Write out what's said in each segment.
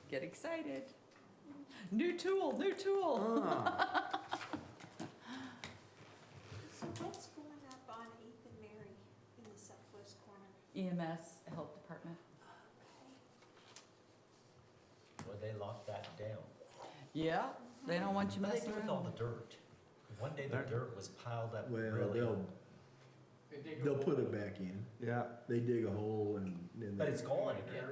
Get excited. New tool, new tool. So what's going up on 8th and Mary in the southwest corner? EMS, Health Department. Okay. Well, they locked that down. Yeah, they don't want you What do they messing do with all around. the dirt? One day the dirt was piled up Well, really. they'll put it back in. Yeah. They dig a hole and then. But it's gone again.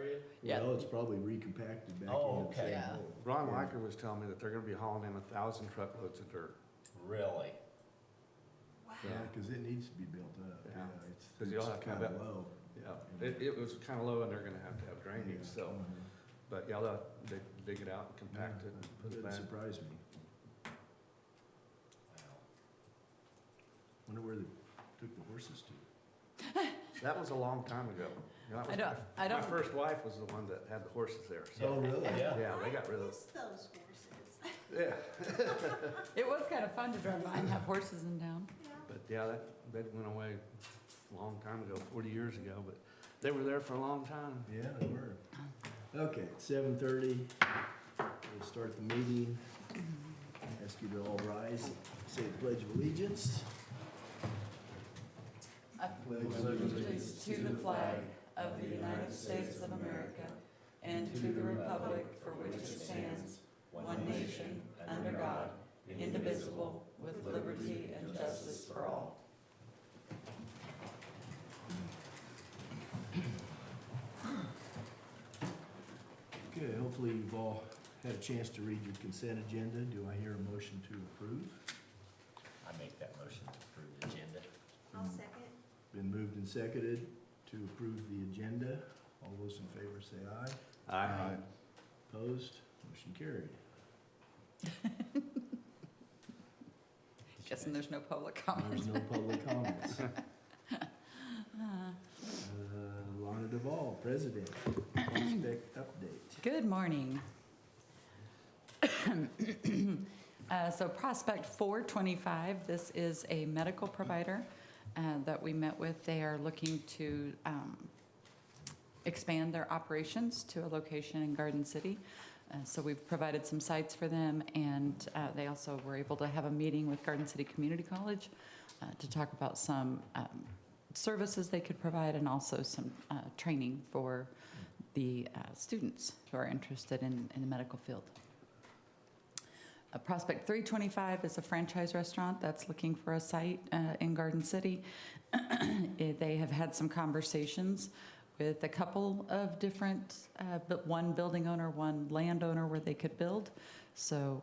Yeah. Well, it's probably recompacted back Oh, into the same okay. Yeah. hole. Ron Liker was telling me that they're gonna be hauling in 1,000 truckloads of dirt. Really? Wow. Yeah, cause it needs to be built up. Yeah. It's 'Cause you'll have to have kinda it- low. Yeah, it was kinda low and they're gonna have to have drainage, Yeah. so, but yeah, they dig it out and compact it and put it Doesn't back. surprise me. Wow. Wonder where they took the horses to. That was a long time ago. You know, that was I don't- My first wife was the one that had the horses there, so, Oh, really? Yeah. yeah, they got rid I of, miss those horses. yeah. It was kind of fun to drive by and have horses in town. Yeah. But yeah, that went away a long time ago, 40 years ago, but they were there for a long time. Yeah, they were. Okay, it's 7:30. We'll start the meeting. Ask you to all rise, say the Pledge of Allegiance. I pledge allegiance to the flag of the United States of America and to the republic for which it stands, one nation, under God, indivisible, with liberty and justice for all. Good, hopefully you've all had a chance to read your consent agenda. Do I hear a motion to approve? I make that motion to approve the agenda. I'll second. Been moved and seconded to approve the agenda. All those in favor say aye. Aye. Opposed? Motion carried. Guessing there's no public comment. There's no public comments. Lana Duvall, President, Prospect Update. Good morning. So Prospect 425, this is a medical provider that we met with. They are looking to expand their operations to a location in Garden City. So we've provided some sites for them, and they also were able to have a meeting with Garden City Community College to talk about some services they could provide and also some training for the students who are interested in the medical field. Prospect 325 is a franchise restaurant that's looking for a site in Garden City. They have had some conversations with a couple of different, but one building owner, one landowner where they could build. So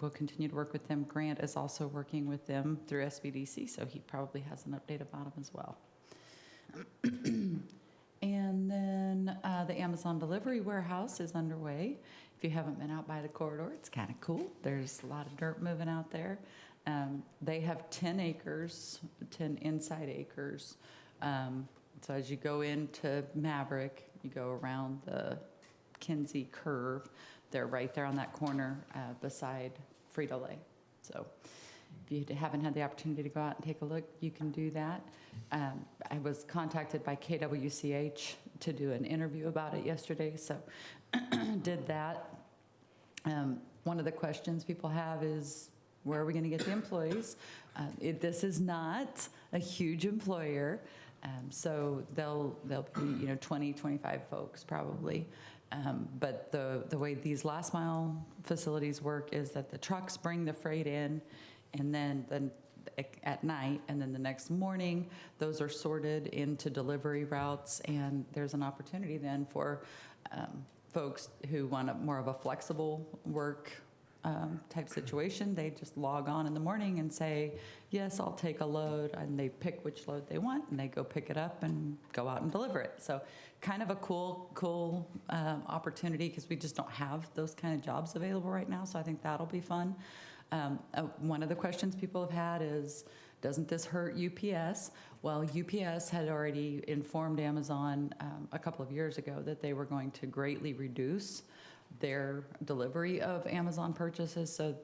we'll continue to work with them. Grant is also working with them through FCEDC, so he probably has an update about them as well. And then the Amazon delivery warehouse is underway. If you haven't been out by the corridor, it's kind of cool. There's a lot of dirt moving out there. They have 10 acres, 10 inside acres. So as you go into Maverick, you go around the Kinsey curve. They're right there on that corner beside Frito-Lay. So if you haven't had the opportunity to go out and take a look, you can do that. I was contacted by KWCH to do an interview about it yesterday, so did that. One of the questions people have is, where are we going to get the employees? This is not a huge employer, so they'll be 20, 25 folks probably. But the way these last mile facilities work is that the trucks bring the freight in, and then at night, and then the next morning, those are sorted into delivery routes, and there's an opportunity then for folks who want more of a flexible work type situation. They just log on in the morning and say, yes, I'll take a load, and they pick which load they want, and they go pick it up and go out and deliver it. So kind of a cool opportunity, because we just don't have those kind of jobs available right now, so I think that'll be fun. One of the questions people have had is, doesn't this hurt UPS? Well, UPS had already informed Amazon a couple of years ago that they were going to greatly reduce their delivery of Amazon purchases, so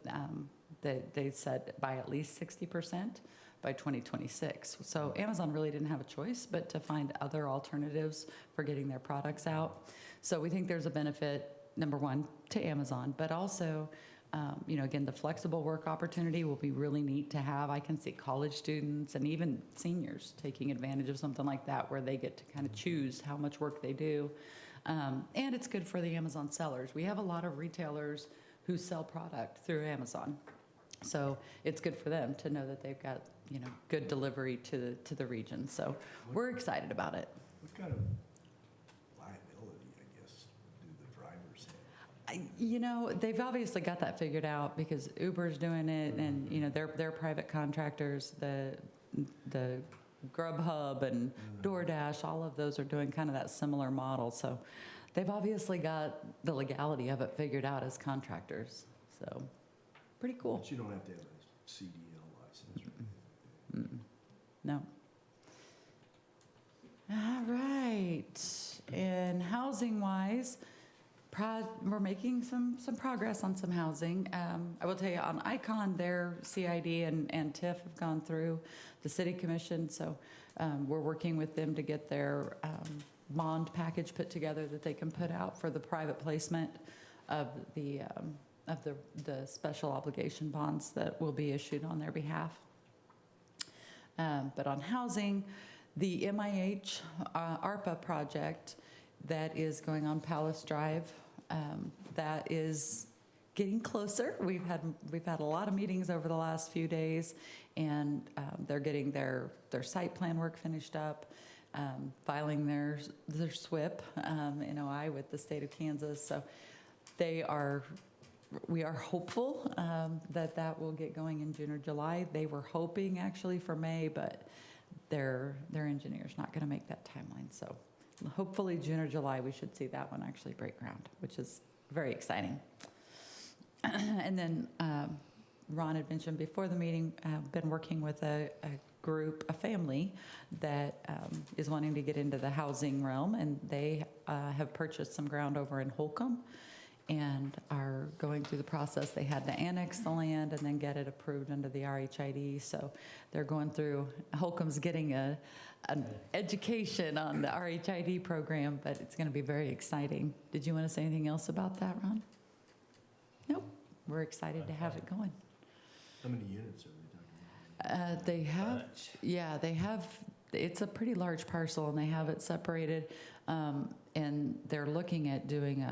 they said by at least 60% by 2026. So Amazon really didn't have a choice but to find other alternatives for getting their products out. So we think there's a benefit number one, to Amazon, but also, again, the flexible work opportunity will be really neat to have. I can see college students and even seniors taking advantage of something like that where they get to kind of choose how much work they do. And it's good for the Amazon sellers. We have a lot of retailers who sell product through Amazon. So it's good for them to know that they've got, good delivery to the region. So we're excited about it. What kind of liability, I guess, do the drivers have? They've obviously got that figured out because Uber's doing it, and they're private contractors. The Grubhub and DoorDash, all of those are doing kind of that similar model. So they've obviously got the legality of it figured out as contractors. So pretty cool. But you don't have to have a CDL license, right? No. All right. And housing-wise, we're making some progress on some housing. I will tell you, on Icon, their CID and TIF have gone through the city commission, so we're working with them to get their bond package put together that they can put out for the private placement of the special obligation bonds that will be issued on their behalf. But on housing, the MIH ARPA project that is going on Palace Drive, that is getting closer. We've had a lot of meetings over the last few days, and they're getting their site plan work finished up, filing their SWIP, NOI with the state of Kansas. So we are hopeful that will get going in June or July. They were hoping actually for May, but their engineer's not going to make that timeline. So hopefully June or July we should see that one actually break ground, which is very exciting. And then Ron had mentioned before the meeting, been working with a group, a family that is wanting to get into the housing realm, and they have purchased some ground over in Holcomb and are going through the process. They had to annex the land and then get it approved under the RHID. So they're going through, Holcomb's getting an education on the RHID program, but it's going to be very exciting. Did you want to say anything else about that, Ron? Nope. We're excited to have it going. How many units are we talking about? They have, it's a pretty large parcel, and they have it separated. And they're looking at doing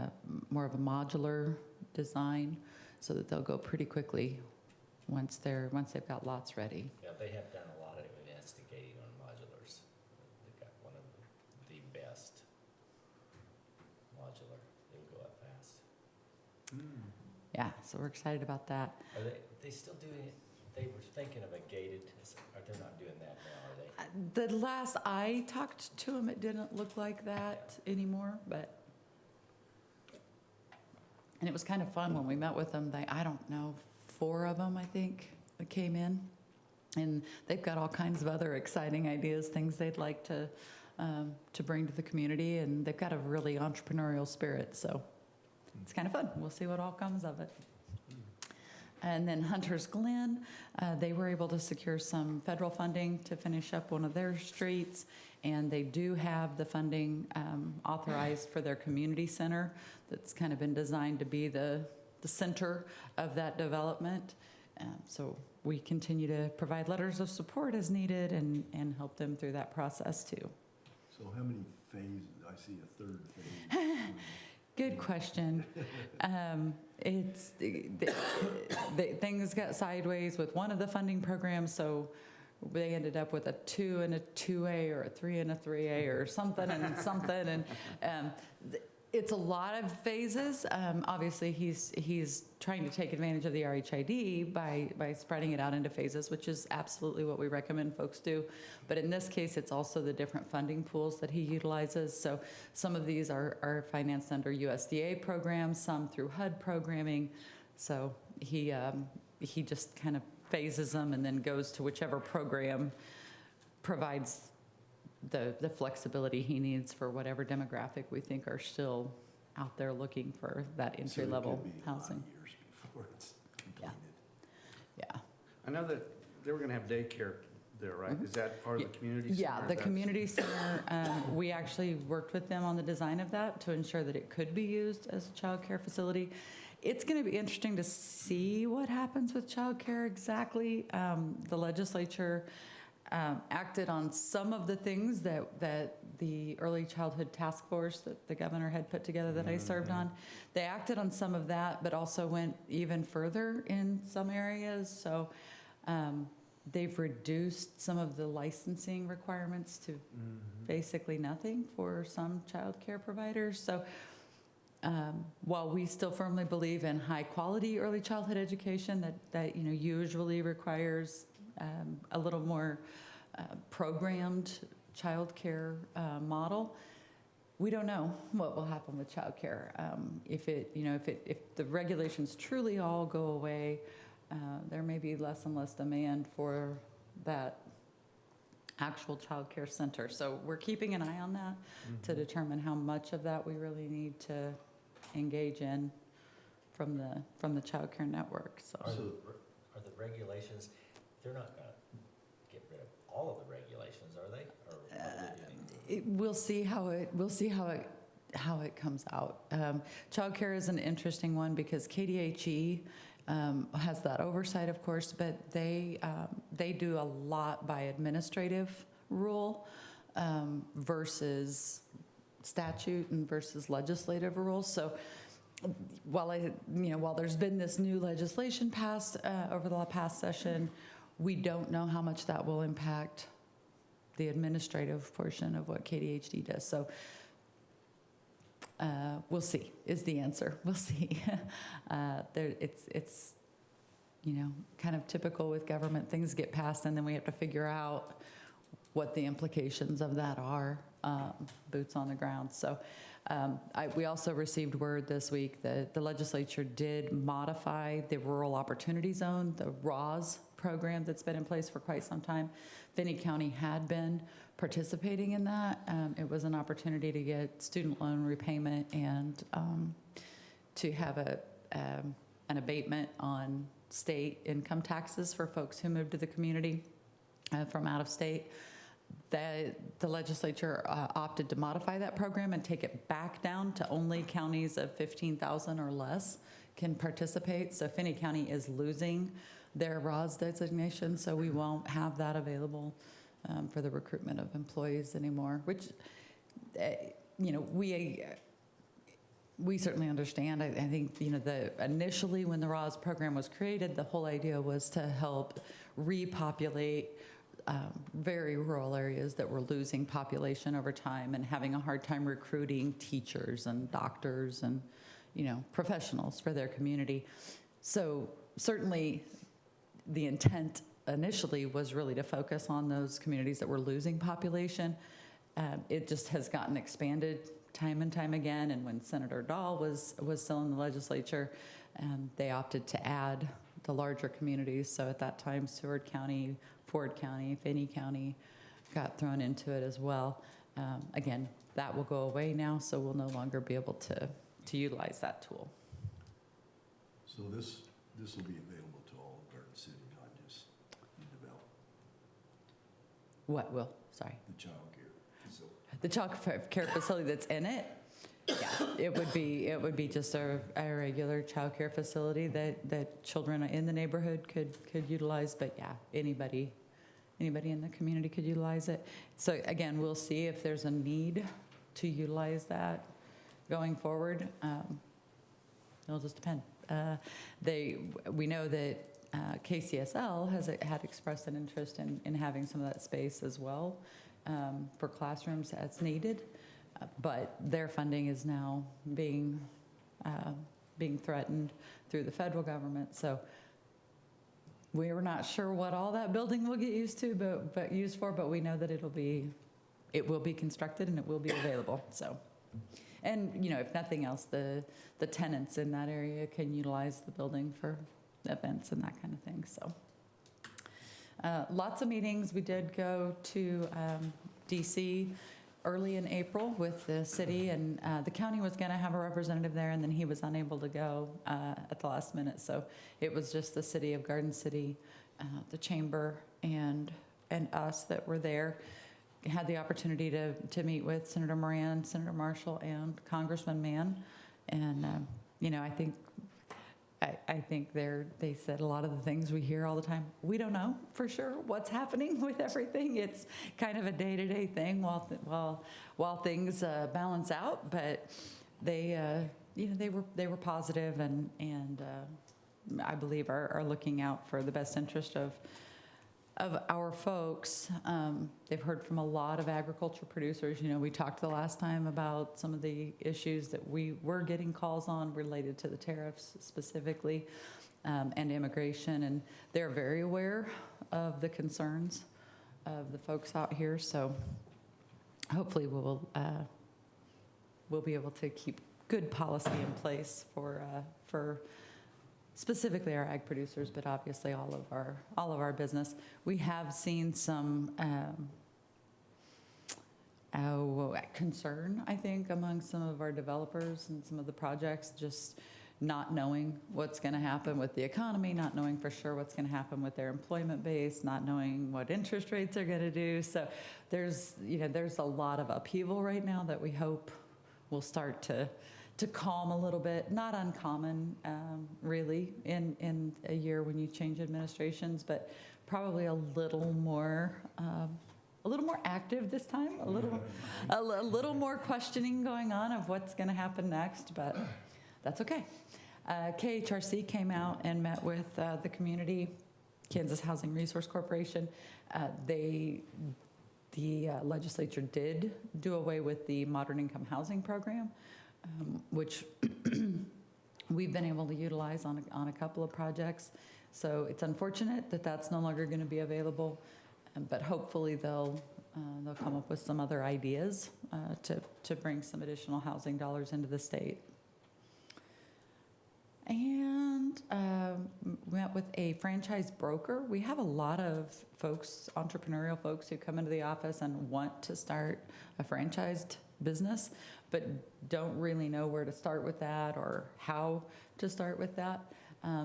more of a modular design so that they'll go pretty quickly once they've got lots ready. Yeah, they have done a lot of investigating on modulars. They've got one of the best modular. They'll go up fast. Yeah, so we're excited about that. Are they still doing it? They were thinking of a gated, or they're not doing that now, are they? The last I talked to them, it didn't look like that anymore, and it was kind of fun when we met with them. I don't know, 4 of them, I think, that came in. And they've got all kinds of other exciting ideas, things they'd like to bring to the community, and they've got a really entrepreneurial spirit, so it's kind of fun. We'll see what all comes of it. And then Hunter's Glen, they were able to secure some federal funding to finish up one of their streets, and they do have the funding authorized for their community center that's kind of been designed to be the center of that development. So we continue to provide letters of support as needed and help them through that process too. So how many phases? I see a third phase. Good question. Things got sideways with one of the funding programs, so they ended up with a 2 and a 2A or a 3 and a 3A or something and something. And it's a lot of phases. Obviously, he's trying to take advantage of the RHID by spreading it out into phases, which is absolutely what we recommend folks do. But in this case, it's also the different funding pools that he utilizes. So some of these are financed under USDA programs, some through HUD programming. So he just kind of phases them and then goes to whichever program provides the flexibility he needs for whatever demographic we think are still out there looking for that entry-level housing. Years before it's completed. Yeah. I know that they were gonna have daycare there, right? Is that part of the community center? Yeah, the community center, we actually worked with them on the design of that to ensure that it could be used as a childcare facility. It's going to be interesting to see what happens with childcare exactly. The legislature acted on some of the things that the early childhood task force that the governor had put together that I served on. They acted on some of that, but also went even further in some areas. So they've reduced some of the licensing requirements to basically nothing for some childcare providers. So while we still firmly believe in high quality early childhood education that usually requires a little more programmed childcare model, we don't know what will happen with childcare. If the regulations truly all go away, there may be less and less demand for that actual childcare center. So we're keeping an eye on that to determine how much of that we really need to engage in from the childcare network. So Are the regulations, they're not gonna get rid of all of the regulations, are they? Or are they doing? we'll see how it comes out. Childcare is an interesting one because KDHE has that oversight, of course, but they do a lot by administrative rule versus statute and versus legislative rules. So while there's been this new legislation passed over the past session, we don't know how much that will impact the administrative portion of what KDHD does. So we'll see is the answer. We'll see. It's kind of typical with government. Things get passed and then we have to figure out what the implications of that are, boots on the ground. So we also received word this week that the legislature did modify the Rural Opportunity Zone, the RAWS program that's been in place for quite some time. Finney County had been participating in that. It was an opportunity to get student loan repayment and to have an abatement on state income taxes for folks who moved to the community from out of state. The legislature opted to modify that program and take it back down to only counties of 15,000 or less can participate. So Finney County is losing their RAWS designation, so we won't have that available for the recruitment of employees anymore, which, we certainly understand. I think, initially when the RAWS program was created, the whole idea was to help repopulate very rural areas that were losing population over time and having a hard time recruiting teachers and doctors and, professionals for their community. So certainly the intent initially was really to focus on those communities that were losing population. It just has gotten expanded time and time again. And when Senator Dahl was still in the legislature, they opted to add the larger communities. So at that time, Seward County, Ford County, Finney County got thrown into it as well. Again, that will go away now, so we'll no longer be able to utilize that tool. So this will be available to all of Garden City, not just the development, What will? Sorry. the childcare facility. The child care facility that's in it? Yeah, it would be just a regular child care facility that children in the neighborhood could utilize, but yeah, anybody in the community could utilize it. So again, we'll see if there's a need to utilize that going forward. It'll just depend. We know that KCSL had expressed an interest in having some of that space as well for classrooms as needed. But their funding is now being threatened through the federal government. So we're not sure what all that building will get used for, but we know that it will be constructed and it will be available. So, and if nothing else, the tenants in that area can utilize the building for events and that kind of thing. So lots of meetings. We did go to DC early in April with the city, and the county was going to have a representative there, and then he was unable to go at the last minute. So it was just the city of Garden City, the chamber, and and us that were there had the opportunity to meet with Senator Moran, Senator Marshall, and Congressman Mann. And, I think they said a lot of the things we hear all the time. We don't know for sure what's happening with everything. It's kind of a day-to-day thing while things balance out. But they were positive and I believe are looking out for the best interest of our folks. They've heard from a lot of agriculture producers. We talked the last time about some of the issues that we were getting calls on related to the tariffs specifically, and immigration, and they're very aware of the concerns of the folks out here. So hopefully we'll be able to keep good policy in place for specifically our ag producers, but obviously all of our business. We have seen some concern, I think, among some of our developers and some of the projects, just not knowing what's going to happen with the economy, not knowing for sure what's going to happen with their employment base, not knowing what interest rates are going to do. So there's a lot of upheaval right now that we hope will start to calm a little bit. Not uncommon, really, in a year when you change administrations, but probably a little more active this time, a little more questioning going on of what's going to happen next, but that's okay. KHRC came out and met with the community, Kansas Housing Resource Corporation. The legislature did do away with the Modern Income Housing Program, which we've been able to utilize on a couple of projects. So it's unfortunate that that's no longer going to be available, but hopefully they'll come up with some other ideas to bring some additional housing dollars into the state. And met with a franchise broker. We have a lot of folks, entrepreneurial folks, who come into the office and want to start a franchised business, but don't really know where to start with that or how to start with that.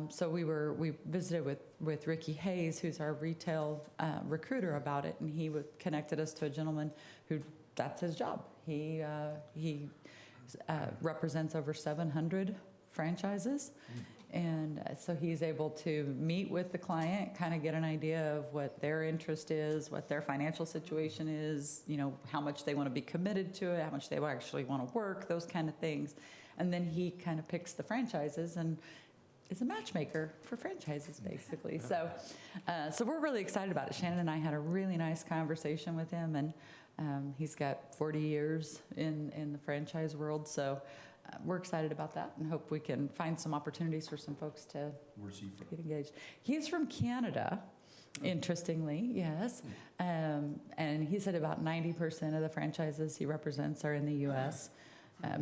So we visited with Ricky Hayes, who's our retail recruiter, about it, and he connected us to a gentleman who, that's his job. He represents over 700 franchises. And so he's able to meet with the client, kind of get an idea of what their interest is, what their financial situation is, how much they want to be committed to it, how much they actually want to work, those kind of things. And then he kind of picks the franchises and is a matchmaker for franchises, basically. So we're really excited about it. Shannon and I had a really nice conversation with him, and he's got 40 years in the franchise world. So we're excited about that and hope we can find some opportunities for some folks to get engaged. He's from Canada, interestingly, yes. And he said about 90% of the franchises he represents are in the U.S.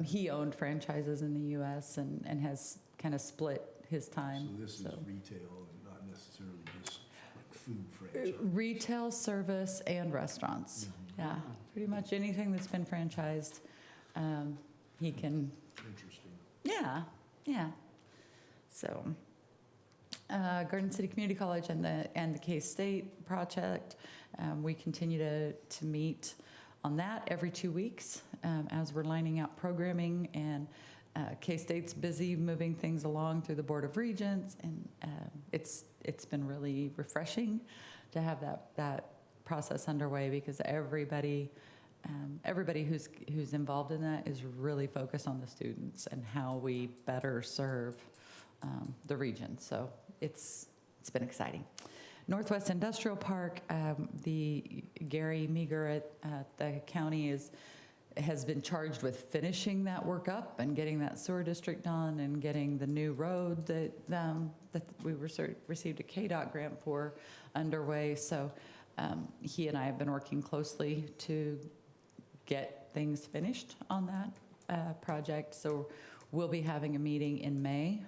He owned franchises in the U.S. and has kind of split his time. So this is retail and not necessarily just like food franchise. Retail, service, and restaurants. Mm-hmm. Yeah, pretty much anything that's been franchised, he can. Interesting. Yeah. So, Garden City Community College and the K-State project, we continue to meet on that every 2 weeks as we're lining out programming, and K-State's busy moving things along through the Board of Regents, and it's been really refreshing to have that process underway, because everybody who's involved in that is really focused on the students and how we better serve the region. So it's been exciting. Northwest Industrial Park, the Gary Meager at the county has been charged with finishing that work up and getting that sewer district done and getting the new road that we received a KDOT grant for underway. So he and I have been working closely to get things finished on that project. So we'll be having a meeting in May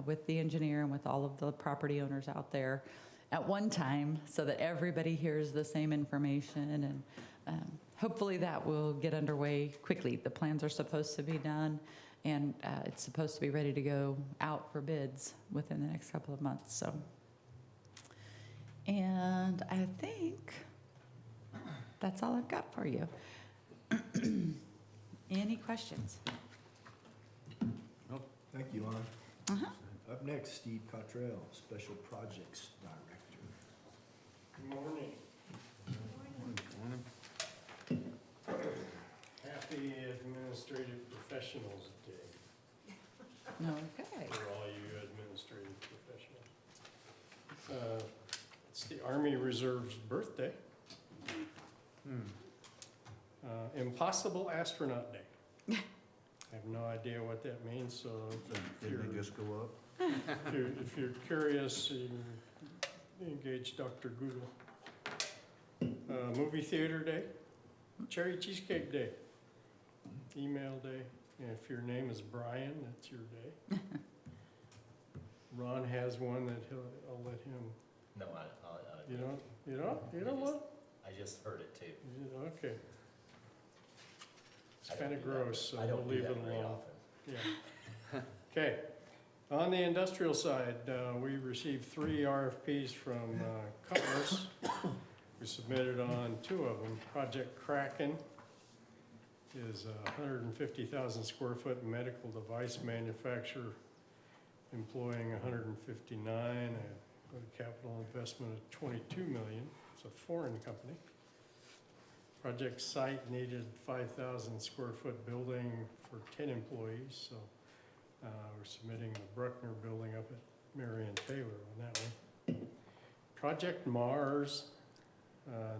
with the engineer and with all of the property owners out there at one time, so that everybody hears the same information, and hopefully that will get underway quickly. The plans are supposed to be done, and it's supposed to be ready to go out for bids within the next couple of months. So, and I think that's all I've got for you. Any questions? Thank you, Lon. Uh-huh. Up next, Steve Cottrell, Special Projects Director. Good morning. Happy Administrative Professionals Day Okay. for all you administrative professionals. It's the Army Reserve's birthday. Impossible Astronaut Day. I have no idea what that means, so if Did you're, they just go up? if you're curious, you can engage Dr. Google. Movie Theater Day, Cherry Cheesecake Day, Email Day, and if your name is Brian, that's your day. Ron has one that I'll let him, No, you don't what? I just heard it too. Okay. It's I don't kind of do that gross, so I don't we'll do leave that it very alone. often. Yeah. Okay. On the industrial side, we received 3 RFPs from Commerce. We submitted on 2 of them. Project Kraken is a 150,000 square foot medical device manufacturer employing 159, a capital investment of 22 million. It's a foreign company. Project site needed 5,000 square foot building for 10 employees, so we're submitting the Bruckner building up at Marion Taylor on that one. Project Mars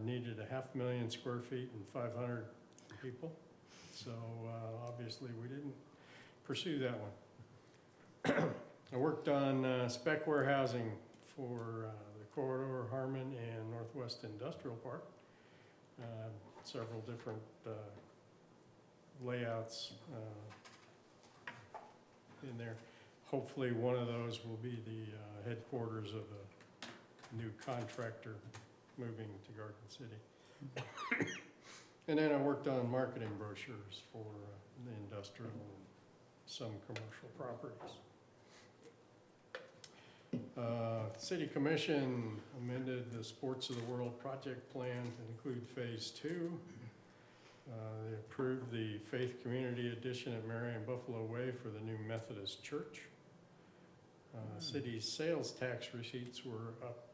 needed 500,000 square feet and 500 people, so obviously we didn't pursue that one. I worked on spec warehousing for the corridor, Harmon, and Northwest Industrial Park. Several different layouts in there. Hopefully one of those will be the headquarters of a new contractor moving to Garden City. And then I worked on marketing brochures for the industrial and some commercial properties. City Commission amended the Sports of the World project plan to include Phase 2. They approved the Faith Community Edition at Marion Buffalo Way for the new Methodist Church. City's sales tax receipts were up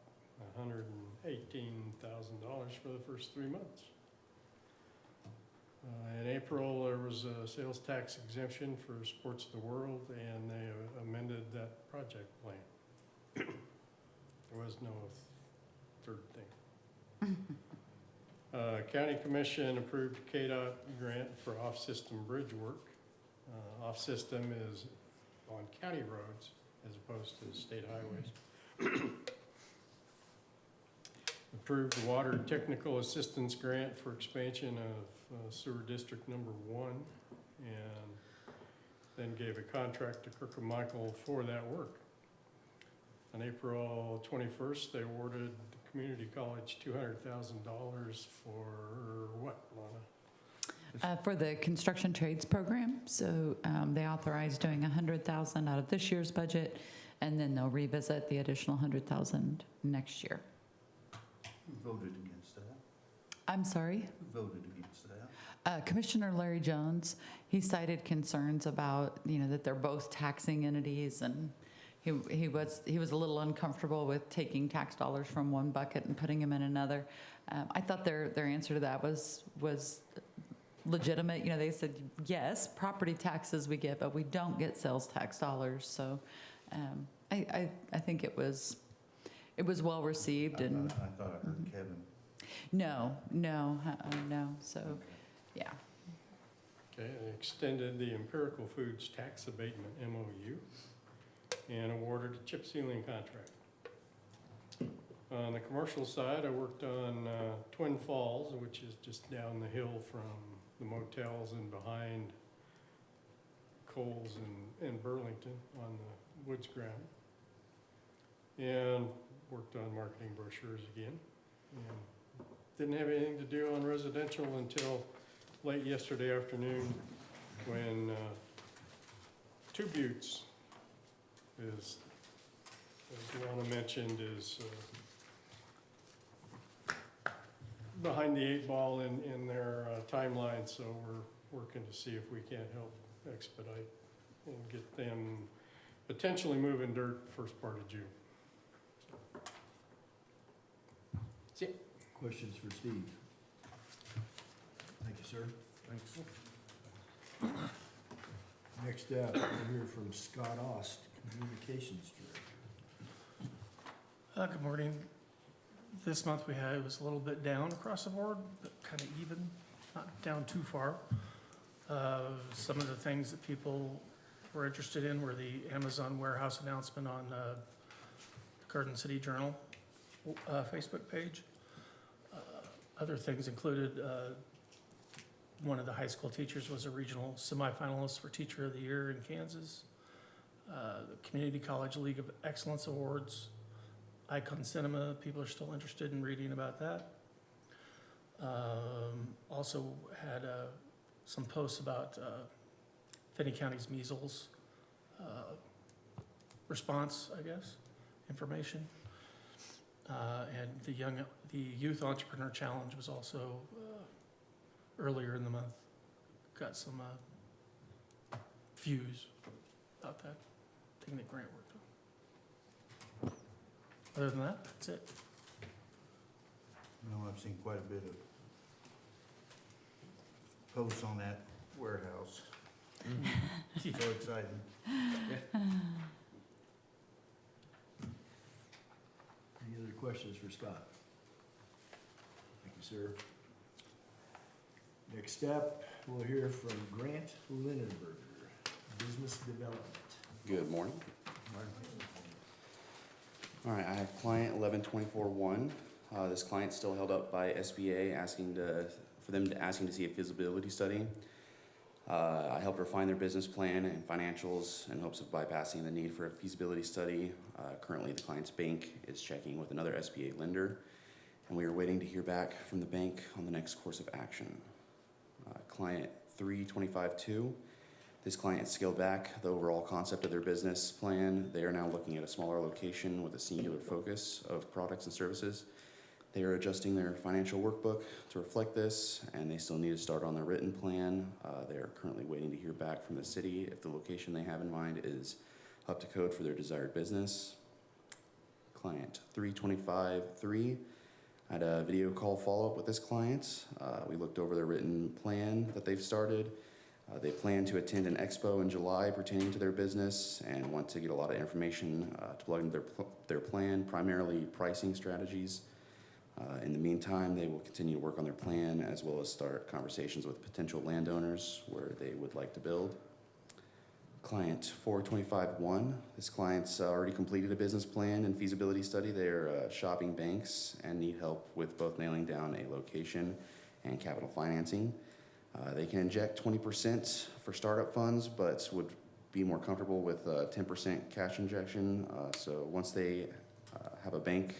$118,000 for the first 3 months. In April, there was a sales tax exemption for Sports of the World, and they amended that project plan. There was no third thing. County Commission approved KDOT grant for off-system bridge work. Off-system is on county roads as opposed to state highways. Approved water technical assistance grant for expansion of sewer district number 1, and then gave a contract to Kirk and Michael for that work. On April 21st, they awarded the community college $200,000 for what, Lana? For the construction trades program, so they authorized doing $100,000 out of this year's budget, and then they'll revisit the additional $100,000 next year. Who voted against that? I'm sorry? Who voted against that? Commissioner Larry Jones, he cited concerns about, that they're both taxing entities, and he was a little uncomfortable with taking tax dollars from one bucket and putting them in another. I thought their answer to that was legitimate. They said, yes, property taxes we get, but we don't get sales tax dollars. So I think it was well received. I And thought I heard Kevin. no. So, yeah. Okay, they extended the Empirical Foods tax abatement MOU and awarded a chip sealing contract. On the commercial side, I worked on Twin Falls, which is just down the hill from the motels and behind Coles and Burlington on the woods ground. And worked on marketing brochures again. And didn't have anything to do on residential until late yesterday afternoon when Two Buttes is, as Luana mentioned, is behind the 8 ball in their timeline, so we're working to see if we can't help expedite and get them potentially moving dirt first part of June. That's it. Questions for Steve? Thank you, sir. Thanks. Next up, we'll hear from Scott Ost, Communications Director. Good morning. This month it was a little bit down across the board, but kind of even, not down too far. Some of the things that people were interested in were the Amazon warehouse announcement on the Garden City Journal Facebook page. Other things included one of the high school teachers was a regional semifinalist for Teacher of the Year in Kansas. The Community College League of Excellence Awards. Icon Cinema, people are still interested in reading about that. Also had some posts about Finney County's measles response, I guess, information. And the Youth Entrepreneur Challenge was also earlier in the month. Got some views about that thing that Grant worked on. Other than that, that's it. No, I've seen quite a bit of posts on that warehouse. So exciting. Any other questions for Scott? Thank you, sir. Next up, we'll hear from Grant Linenberger, Business Development. Good morning. All right, I have client 1124-1. This client's still held up by SBA asking to see a feasibility study. I helped refine their business plan and financials in hopes of bypassing the need for a feasibility study. Currently, the client's bank is checking with another SBA lender, and we are waiting to hear back from the bank on the next course of action. Client 3252. This client scaled back the overall concept of their business plan. They are now looking at a smaller location with a singular focus of products and services. They are adjusting their financial workbook to reflect this, and they still need to start on their written plan. They are currently waiting to hear back from the city if the location they have in mind is up to code for their desired business. Client 3253. I had a video call follow-up with this client. We looked over their written plan that they've started. They plan to attend an expo in July pertaining to their business and want to get a lot of information to plug into their plan, primarily pricing strategies. In the meantime, they will continue to work on their plan as well as start conversations with potential landowners where they would like to build. Client 4251. This client's already completed a business plan and feasibility study. They're shopping banks and need help with both nailing down a location and capital financing. They can inject 20% for startup funds, but would be more comfortable with 10% cash injection. So once they have a bank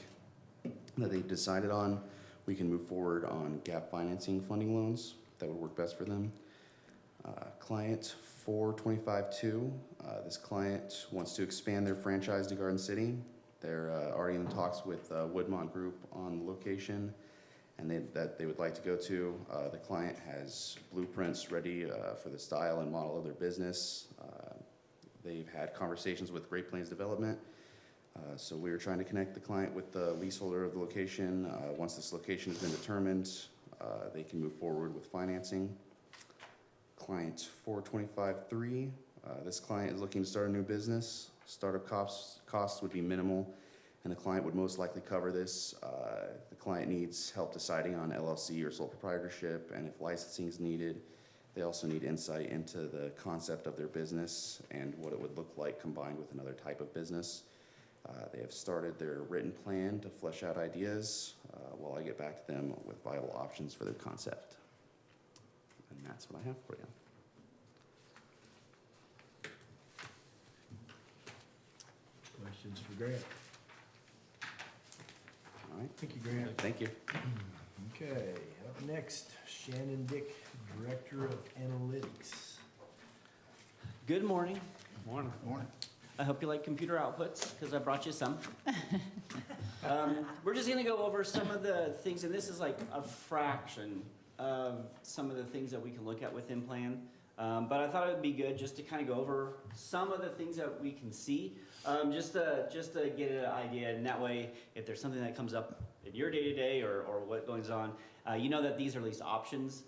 that they decided on, we can move forward on gap financing funding loans. That would work best for them. Client 4252. This client wants to expand their franchise to Garden City. They're already in talks with Woodmont Group on the location and they would like to go to. The client has blueprints ready for the style and model of their business. They've had conversations with Great Plains Development. So we are trying to connect the client with the leaseholder of the location. Once this location has been determined, they can move forward with financing. Client 4253. This client is looking to start a new business. Startup costs would be minimal, and the client would most likely cover this. The client needs help deciding on LLC or sole proprietorship, and if licensing is needed, they also need insight into the concept of their business and what it would look like combined with another type of business. They have started their written plan to flesh out ideas while I get back to them with viable options for their concept. And that's what I have for you. Questions for Grant? All right. Thank you, Grant. Thank you. Okay, up next, Shannon Dick, Director of Analytics. Good morning. Morning. Morning. I hope you like computer outputs because I brought you some. We're just gonna go over some of the things, and this is like a fraction of some of the things that we can look at within plan. But I thought it would be good just to kind of go over some of the things that we can see, just to get an idea. And that way, if there's something that comes up in your day-to-day or what goes on, you know that these are at least options.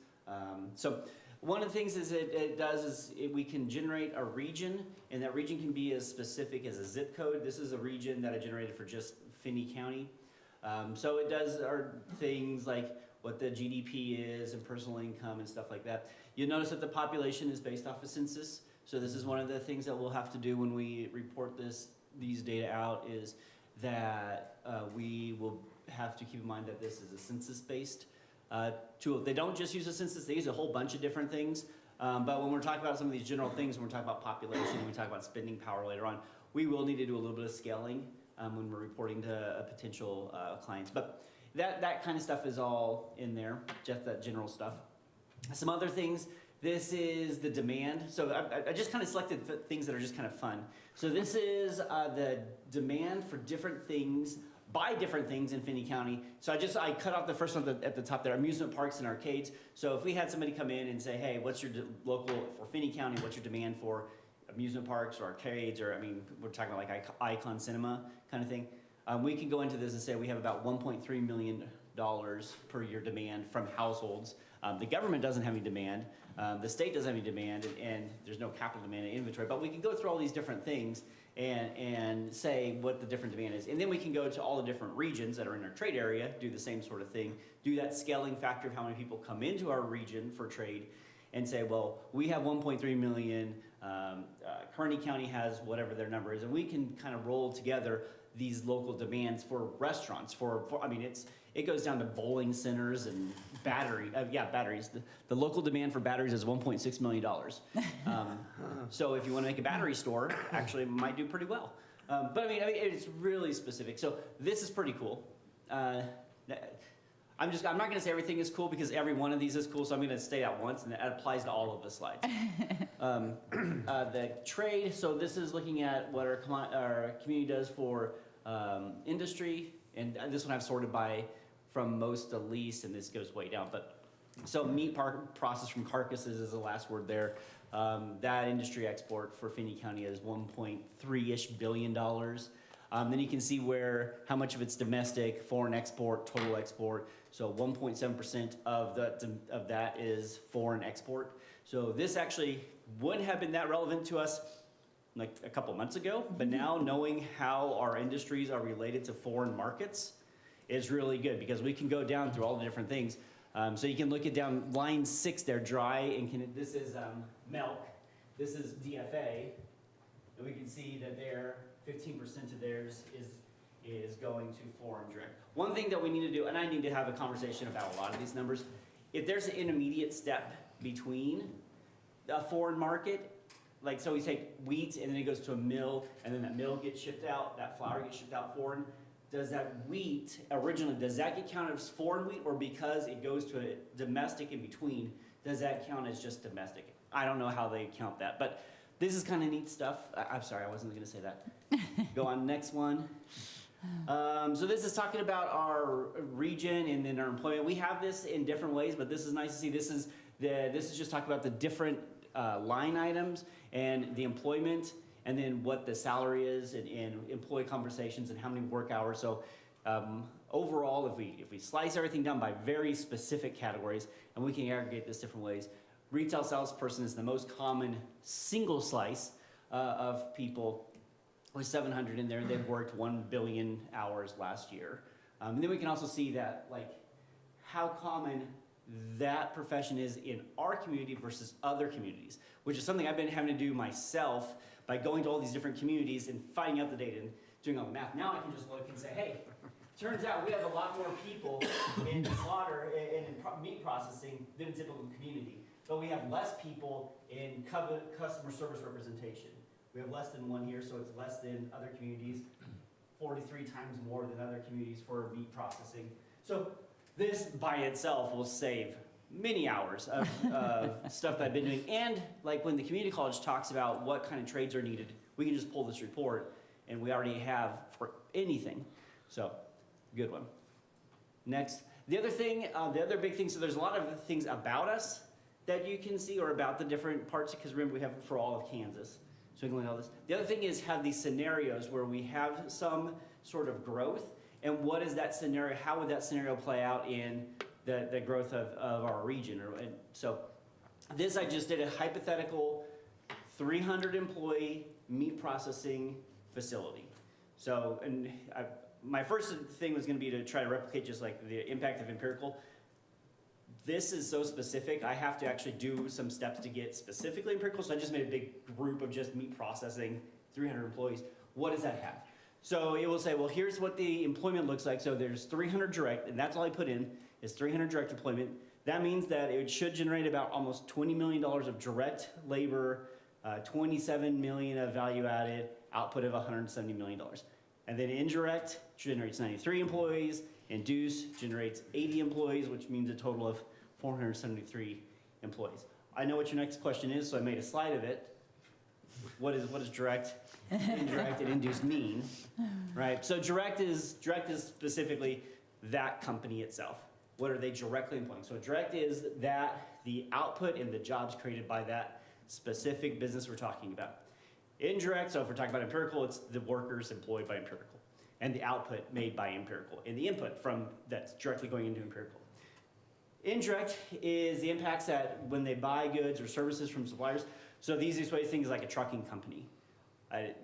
So one of the things is we can generate a region, and that region can be as specific as a zip code. This is a region that I generated for just Finney County. So it does our things like what the GDP is and personal income and stuff like that. You'll notice that the population is based off of census. So this is one of the things that we'll have to do when we report these data out, is that we will have to keep in mind that this is a census-based tool. They don't just use a census, they use a whole bunch of different things. But when we're talking about some of these general things, when we're talking about population, and we talk about spending power later on, we will need to do a little bit of scaling when we're reporting to potential clients. But that kind of stuff is all in there, just that general stuff. Some other things, this is the demand. So I just kind of selected things that are just kind of fun. So this is the demand for different things, by different things in Finney County. So I cut off the first one at the top there, amusement parks and arcades. So if we had somebody come in and say, hey, what's your local, for Finney County, what's your demand for amusement parks or arcades, or I mean, we're talking about like Icon Cinema kind of thing. We can go into this and say we have about $1.3 million per year demand from households. The government doesn't have any demand. The state doesn't have any demand, and there's no capital demand in inventory. But we can go through all these different things and say what the different demand is. And then we can go to all the different regions that are in our trade area, do the same sort of thing, do that scaling factor of how many people come into our region for trade, and say, well, we have 1.3 million, Kearney County has whatever their number is, and we can kind of roll together these local demands for restaurants, I mean, it goes down to bowling centers and batteries. The local demand for batteries is $1.6 million. So if you want to make a battery store, actually it might do pretty well. But I mean, it's really specific. So this is pretty cool. I'm not going to say everything is cool, because every one of these is cool, so I'm going to state out once, and that applies to all of the slides. The trade, so this is looking at what our community does for industry, and this one I've sorted from most to least, and this goes way down. But so meat processed from carcasses is the last word there. That industry export for Finney County is $1.3-ish billion. Then you can see how much of it's domestic, foreign export, total export. So 1.7% of that is foreign export. So this actually wouldn't have been that relevant to us like a couple months ago, but now knowing how our industries are related to foreign markets is really good, because we can go down through all the different things. So you can look at down line 6 there, dry, and this is milk, this is DFA, and we can see that 15% of theirs is going to foreign direct. One thing that we need to do, and I need to have a conversation about a lot of these numbers, if there's an intermediate step between a foreign market, like so we take wheat and then it goes to a mill, and then that mill gets shipped out, that flour gets shipped out foreign, does that wheat originally, does that get counted as foreign wheat, or because it goes to a domestic in between, does that count as just domestic? I don't know how they count that, but this is kind of neat stuff. I'm sorry, I wasn't going to say that. Go on, next one. So this is talking about our region and then our employment. We have this in different ways, but this is nice to see. This is just talking about the different line items and the employment, and then what the salary is, and employee conversations, and how many work hours. So overall, if we slice everything down by very specific categories, and we can aggregate this different ways, retail salesperson is the most common single slice of people, with 700 in there. They've worked 1 billion hours last year. And then we can also see that, like, how common that profession is in our community versus other communities, which is something I've been having to do myself by going to all these different communities and finding out the data and doing all the math. Now I can just look and say, hey, turns out we have a lot more people in slaughter and in meat processing than a typical community, but we have less people in customer service representation. We have less than one here, so it's less than other communities, 43 times more than other communities for meat processing. So this by itself will save many hours of stuff that I've been doing. And like when the community college talks about what kind of trades are needed, we can just pull this report, and we already have for anything. So Good one. Next, the other thing, the other big thing, so there's a lot of things about us that you can see, or about the different parts, because remember we have it for all of Kansas. So we can look at all this. The other thing is have these scenarios where we have some sort of growth, and what is that scenario, how would that scenario play out in the growth of our region? And so this, I just did a hypothetical 300 employee meat processing facility. So, and my first thing was gonna be to try to replicate just like the impact of empirical. This is so specific, I have to actually do some steps to get specifically empirical, so I just made a big group of just meat processing, 300 employees. What does that have? So it will say, well, here's what the employment looks like. So there's 300 direct, and that's all I put in, is 300 direct employment. That means that it should generate about almost $20 million of direct labor, 27 million of value added, output of $170 million. And then indirect generates 93 employees, induce generates 80 employees, which means a total of 473 employees. I know what your next question is, so I made a slide of it. What does direct, indirect, and induce mean, right? So direct is specifically that company itself. What are they directly employing? So direct is that the output and the jobs created by that specific business we're talking about. Indirect, so if we're talking about empirical, it's the workers employed by empirical, and the output made by empirical, and the input from that's directly going into empirical. Indirect is the impacts that when they buy goods or services from suppliers. So the easiest way to think is like a trucking company.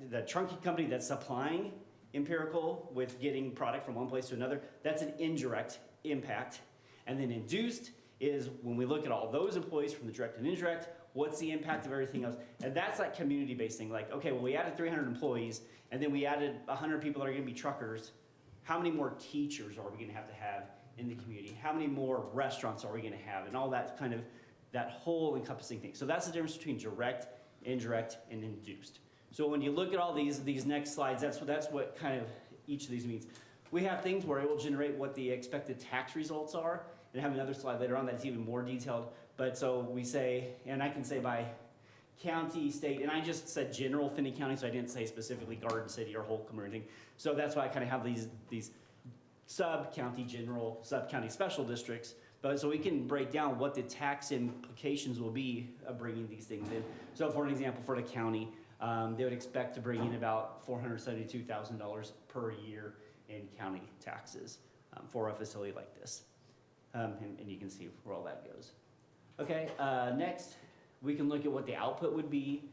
The trucking company that's supplying empirical with getting product from one place to another, that's an indirect impact. And then induced is when we look at all those employees from the direct and indirect, what's the impact of everything else? And that's like community-based thing. Like, okay, well, we added 300 employees, and then we added 100 people that are gonna be truckers. How many more teachers are we gonna have in the community? How many more restaurants are we gonna have? And all that kind of, that whole encompassing thing. So that's the difference between direct, indirect, and induced. So when you look at all these next slides, that's what kind of each of these means. We have things where it will generate what the expected tax results are, and I have another slide later on that's even more detailed. But so we say, and I can say by county, state, and I just said general Finney County, so I didn't say specifically Garden City or Holcomb or anything. So that's why I kind of have these sub-county general, sub-county special districts. But so we can break down what the tax implications will be of bringing these things in. So for an example, for the county, they would expect to bring in about $472,000 per year in county taxes for a facility like this. And you can see where all that goes. Okay, next we can look at what the output would be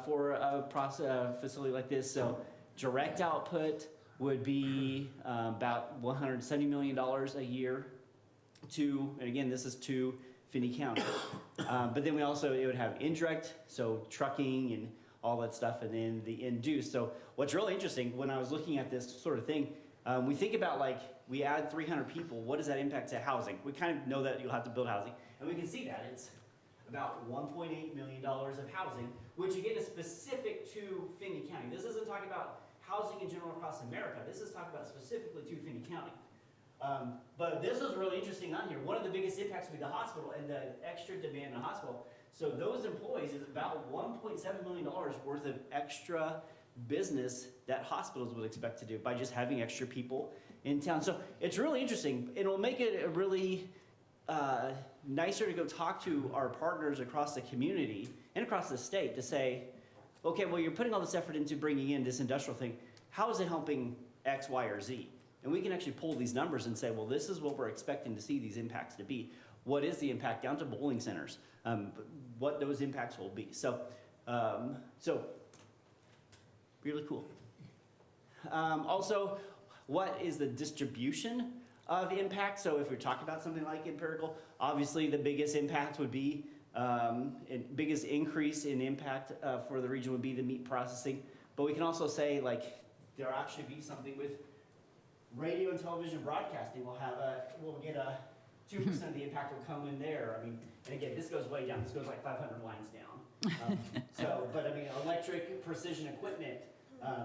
for a facility like this. So direct output would be about $170 million a year to, and again, this is to Finney County. But then it would have indirect, so trucking and all that stuff, and then the induced. So what's really interesting, when I was looking at this sort of thing, we think about like, we add 300 people, what does that impact to housing? We kind of know that you'll have to build housing, and we can see that it's about $1.8 million of housing, which again is specific to Finney County. This isn't talking about housing in general across America. This is talking about specifically to Finney County. But this was really interesting on here. One of the biggest impacts would be the hospital and the extra demand in the hospital. So those employees is about $1.7 million worth of extra business that hospitals would expect to do by just having extra people in town. So it's really interesting. It'll make it a really nicer to go talk to our partners across the community and across the state to say, okay, well, you're putting all this effort into bringing in this industrial thing. How is it helping X, Y, or Z? And we can actually pull these numbers and say, well, this is what we're expecting to see these impacts to be. What is the impact down to bowling centers? What those impacts will be. So really cool. Also, what is the distribution of impact? So if we're talking about something like empirical, obviously the biggest impact would be, biggest increase in impact for the region would be the meat processing. But we can also say like, there'll actually be something with radio and television broadcasting. We'll get a 2% of the impact will come in there. I mean, and again, this goes way down. This goes like 500 lines down. But I mean, electric precision equipment,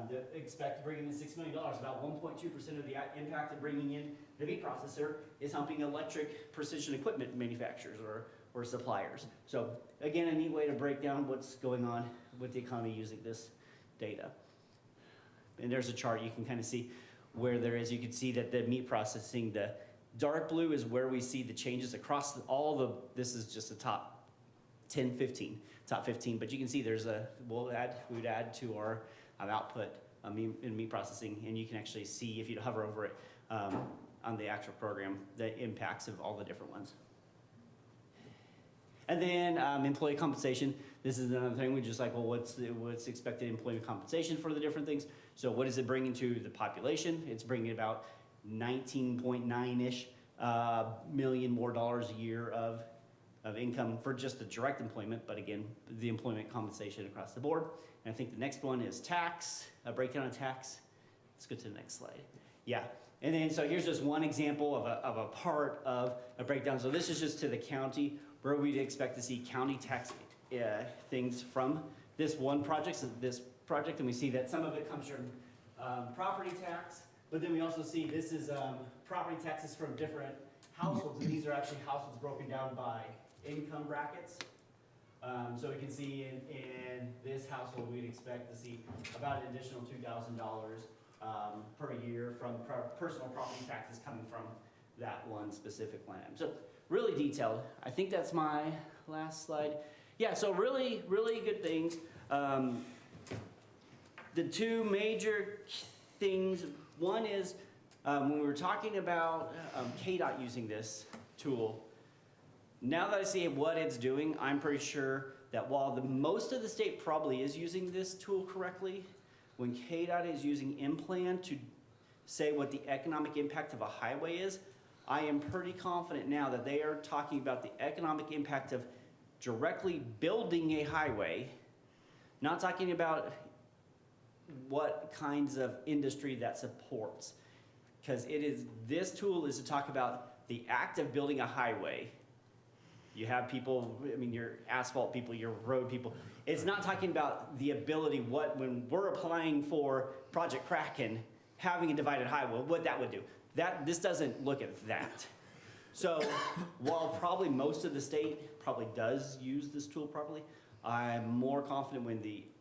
they expect to bring in $6 million. About 1.2% of the impact of bringing in the meat processor is helping electric precision equipment manufacturers or suppliers. So again, a neat way to break down what's going on with the economy using this data. And there's a chart you can kind of see. where there is, you can see that the meat processing, the dark blue is where we see the changes across all the, this is just the top 10, 15, top 15, but you can see there's we would add to our output in meat processing, and you can actually see, if you hover over it, on the actual program, the impacts of all the different ones. And then employee compensation. This is another thing. We just like, well, what's expected employee compensation for the different things? So what is it bringing to the population? It's bringing about 19.9-ish million more dollars a year of income for just the direct employment, but again, the employment compensation across the board. And I think the next one is tax, a breakdown of tax. Let's go to the next slide. Yeah, and then so here's just one example of a part of a breakdown. So this is just to the county, where we'd expect to see county tax things from this one project, and we see that some of it comes from property tax, but then we also see this is property taxes from different households, and these are actually households broken down by income brackets. So we can see in this household, we'd expect to see about an additional $2,000 per year from personal property taxes coming from that one specific land. So really detailed. I think that's my last slide. Yeah, so really, really good things. The two major things, one is when we were talking about KDOT using this tool, now that I see what it's doing, I'm pretty sure that while most of the state probably is using this tool correctly, when KDOT is using InPlan to say what the economic impact of a highway is, I am pretty confident now that they are talking about the economic impact of directly building a highway, not talking about what kinds of industry that supports. Because this tool is to talk about the act of building a highway. You have people, I mean, your asphalt people, your road people. It's not talking about the ability, when we're applying for Project Kraken, having a divided highway, what that would do. This doesn't look at that. So while probably most of the state probably does use this tool properly, I'm more confident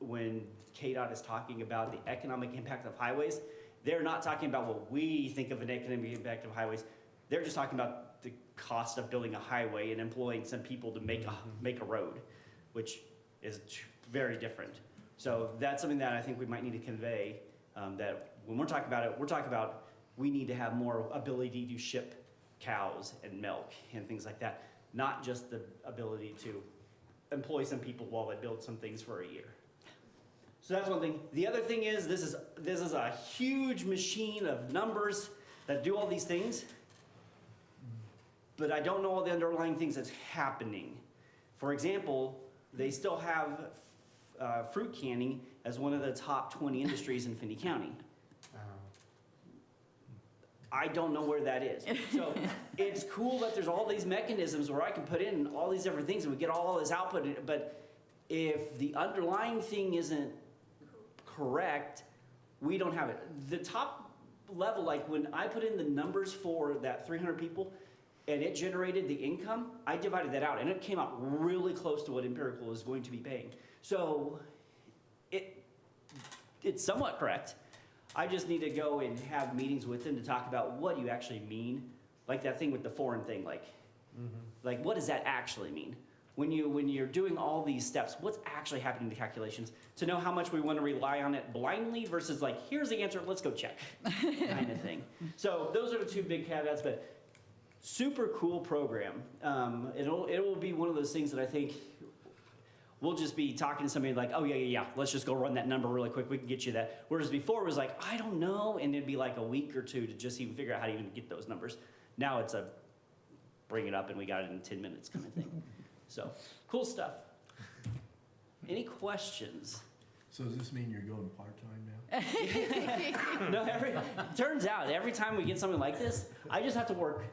when KDOT is talking about the economic impact of highways, they're not talking about what we think of an economic impact of highways. They're just talking about the cost of building a highway and employing some people to make a road, which is very different. So that's something that I think we might need to convey, that when we're talking about it, we're talking about we need to have more ability to ship cows and milk and things like that, not just the ability to employ some people while they build some things for a year. So that's one thing. The other thing is this is a huge machine of numbers that do all these things, but I don't know all the underlying things that's happening. For example, they still have fruit canning as one of the top 20 industries in Finney County. I don't know where that is. So it's cool that there's all these mechanisms where I can put in all these different things and we get all this output, but if the underlying thing isn't correct, we don't have it. The top level, like when I put in the numbers for that 300 people and it generated the income, I divided that out and it came out really close to what Empirical is going to be paying. So it's somewhat correct. I just need to go and have meetings with them to talk about what you actually mean. Like that thing with the foreign thing, like what does that actually mean? When you're doing all these steps, what's actually happening in the calculations to know how much we want to rely on it blindly versus like, here's the answer, let's go check kind of thing. So those are the two big caveats, but super cool program. It will be one of those things that I think we'll just be talking to somebody like, oh yeah, let's just go run that number really quick, we can get you that. Whereas before it was like, I don't know, and it'd be like a week or two to just even figure out how to even get those numbers. Now it's a bring it up and we got it in 10 minutes kind of thing. So, cool stuff. Any questions? So does this mean you're going part-time now? No, turns out every time we get something like this, I just have to work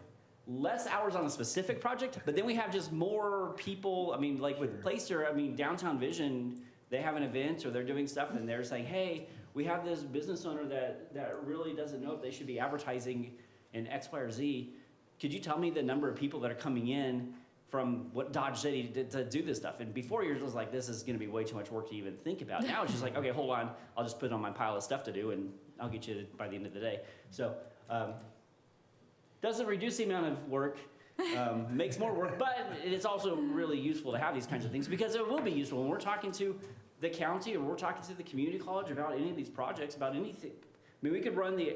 less hours on a specific project, but then we have just more people. I mean, like with Placer, I mean, Downtown Vision, they have an event or they're doing stuff and they're saying, hey, we have this business owner that really doesn't know if they should be advertising in X, Y, or Z. Could you tell me the number of people that are coming in from what Dodge said he did to do this stuff. And before you're just like, this is gonna be way too much work to even think about. Now it's just like, okay, hold on, I'll just put it on my pile of stuff to do and I'll get you by the end of the day. So, doesn't reduce the amount of work, makes more work, but it's also really useful to have these kinds of things because it will be useful when we're talking to the county or we're talking to the community college about any of these projects, about anything. I mean, we could run the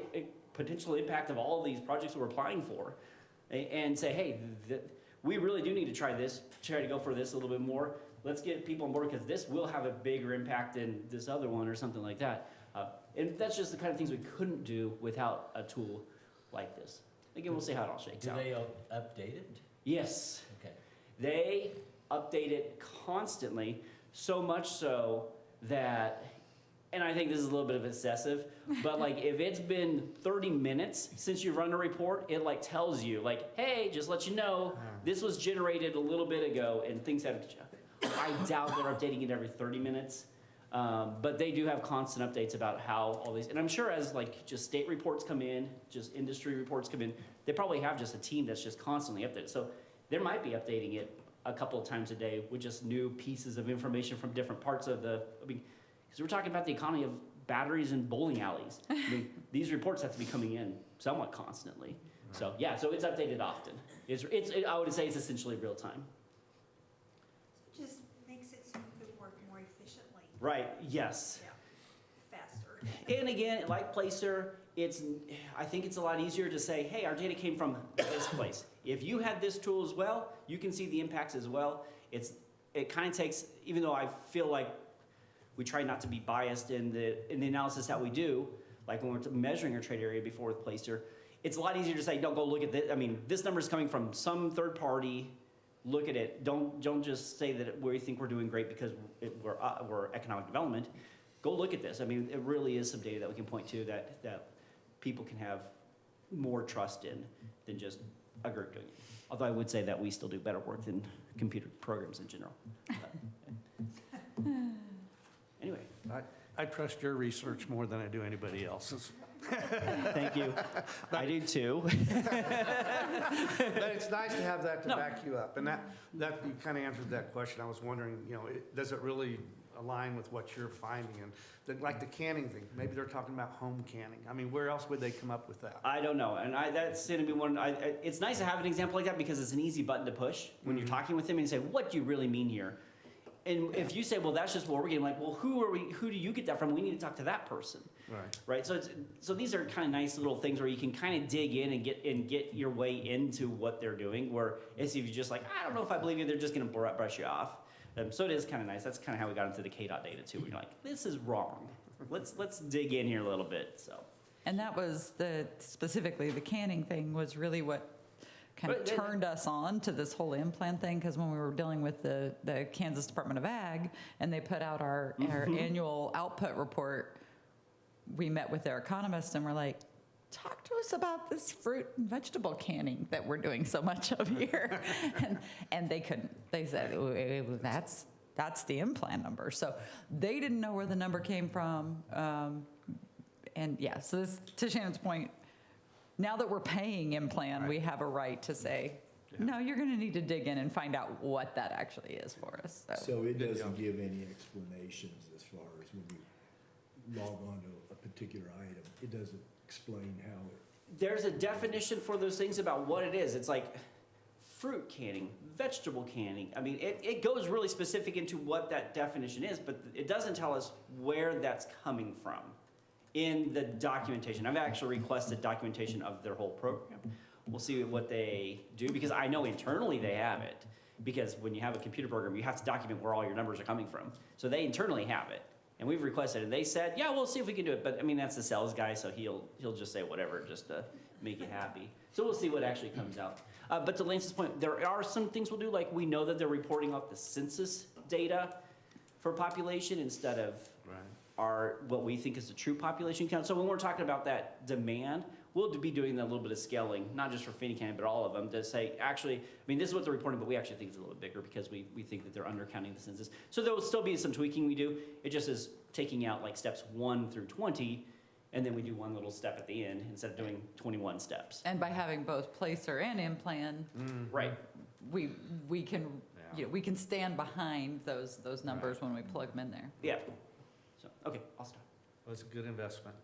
potential impact of all of these projects we're applying for and say, hey, we really do need to try to go for this a little bit more. Let's get people on board because this will have a bigger impact than this other one or something like that. And that's just the kind of things we couldn't do without a tool like this. Again, we'll see how it all shakes Do out. they update it? Yes, Okay. they update it constantly, so much so that, and I think this is a little bit of excessive, but like if it's been 30 minutes since you've run a report, it like tells you like, hey, just let you know, this was generated a little bit ago and things have, I doubt they're updating it every 30 minutes. But they do have constant updates about how all these, and I'm sure as like just state reports come in, just industry reports come in, they probably have just a team that's just constantly updated. So they might be updating it a couple of times a day with just new pieces of information from different parts of the, I mean, because we're talking about the economy of batteries and bowling alleys. I mean, these reports have to be coming in somewhat constantly. So yeah, so it's updated often. I would say it's essentially real time. Just makes it so you can work more efficiently. Right, yes. Yeah, faster. And again, like Placer, I think it's a lot easier to say, hey, our data came from this place. If you had this tool as well, you can see the impacts as well. It kind of takes, even though I feel like we try not to be biased in the analysis that we do, like when we're measuring our trade area before with Placer, it's a lot easier to say, don't go look at this. I mean, this number is coming from some third party. Look at it. Don't just say that we think we're doing great because we're economic development. Go look at this. I mean, it really is some data that we can point to that people can have more trust in than just a group doing it. Although I would say that we still do better work than computer programs in general. Anyway, I trust your research more than I do anybody else's. thank you. I do too. But it's nice to have that to No. back you up. And that you kind of answered that question. I was wondering, does it really align with what you're finding? And like the canning thing, maybe they're talking about home canning. I mean, where else would they come up with that? I don't know, and that's going to be one. It's nice to have an example like that because it's an easy button to push when you're talking with them and you say, "What do you really mean here?" And if you say, "Well, that's just what we're getting," like, "Well, who do you get that from? We need to talk to that person." Right. So these are kind of nice little things where you can kind of dig in and get your way into what they're doing. Where if you're just like, I don't know if I believe you, they're just going to brush you off. So it is kind of nice. That's kind of how we got into the KDOT data too. We're like, this is wrong. Let's dig in here a little bit. So. And that was specifically the canning thing was really what kind of turned us on to this whole implant thing, because when we were dealing with the Kansas Department of Ag and they put out our annual output report, we met with their economists and we're like, talk to us about this fruit and vegetable canning that we're doing so much of here. and they couldn't. They said, that's the implant number. So they didn't know where the number came from. And yeah, so this, to Shannon's point, now that we're paying implant, we have a right to say, no, you're going to need to dig in and find out what that actually is for us. So it doesn't give any explanations as far as when you log on to a particular item. It doesn't explain how it. There's a definition for those things about what it is. It's like fruit canning, vegetable canning. I mean, it goes really specific into what that definition is, but it doesn't tell us where that's coming from in the documentation. I've actually requested documentation of their whole program. We'll see what they do, because I know internally they have it. Because when you have a computer program, you have to document where all your numbers are coming from. So they internally have it. And we've requested, and they said, yeah, we'll see if we can do it. But I mean, that's the sales guy, so he'll just say whatever just to make you happy. So we'll see what actually comes out. But to Lance's point, there are some things we'll do, like we know that they're reporting off the census data for population instead of what we think is the true population count. So when we're talking about that demand, we'll be doing a little bit of scaling, not just for Finney County, but all of them, to say, actually, I mean, this is what they're reporting, but we actually think it's a little bit bigger because we think that they're undercounting the census. So there will still be some tweaking we do. It just is taking out like steps 1 through 20, and then we do one little step at the end instead of doing 21 steps. And by having both Placer and implant, Right. we can, you know, we can stand behind those numbers when we plug them in there. Yeah. So, okay, I'll stop. Well, it's a good investment.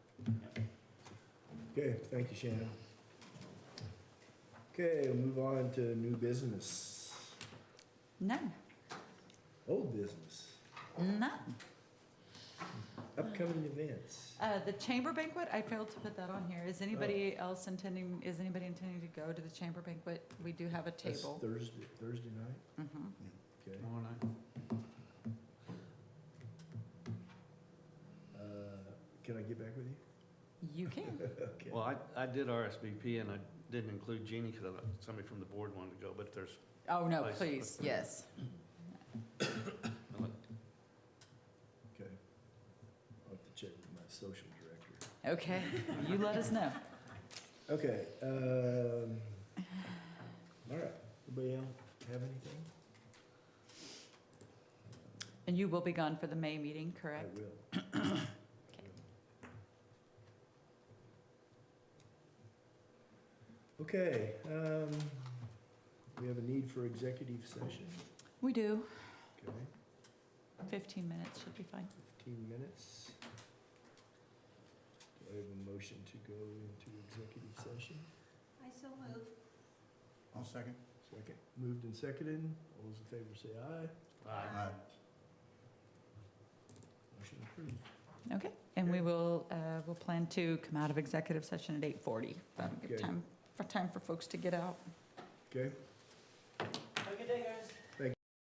Okay, thank you, Shannon. Okay, we'll move on to new business. None, Old business. none. Upcoming events. The chamber banquet, I failed to put that on here. Is anybody else intending to go to the chamber banquet? We do have a That's table. Thursday night? Mhm. Okay. Tomorrow night. Can I get back with you? You can. Okay. Well, I did RSVP and I didn't include Jeannie because somebody from the board wanted to go, but there's, Oh, no, Please. please, yes. Okay. I'll have to check with my social director. Okay, you let us know. Okay, all right. Anybody else have anything? And you will be gone for the May meeting, correct? I will. Okay, we have a need for executive session. We do. Okay, 15 minutes should be fine. 15 minutes. Do I have a motion to go into executive session? I so move. I'll second. Second. Moved and seconded. All those in favor say aye. Aye. Motion approved. Okay, and we will, we'll plan to come out of executive session at 8:40. That'll give Okay. time for folks to get out. Okay, Have a good day, guys.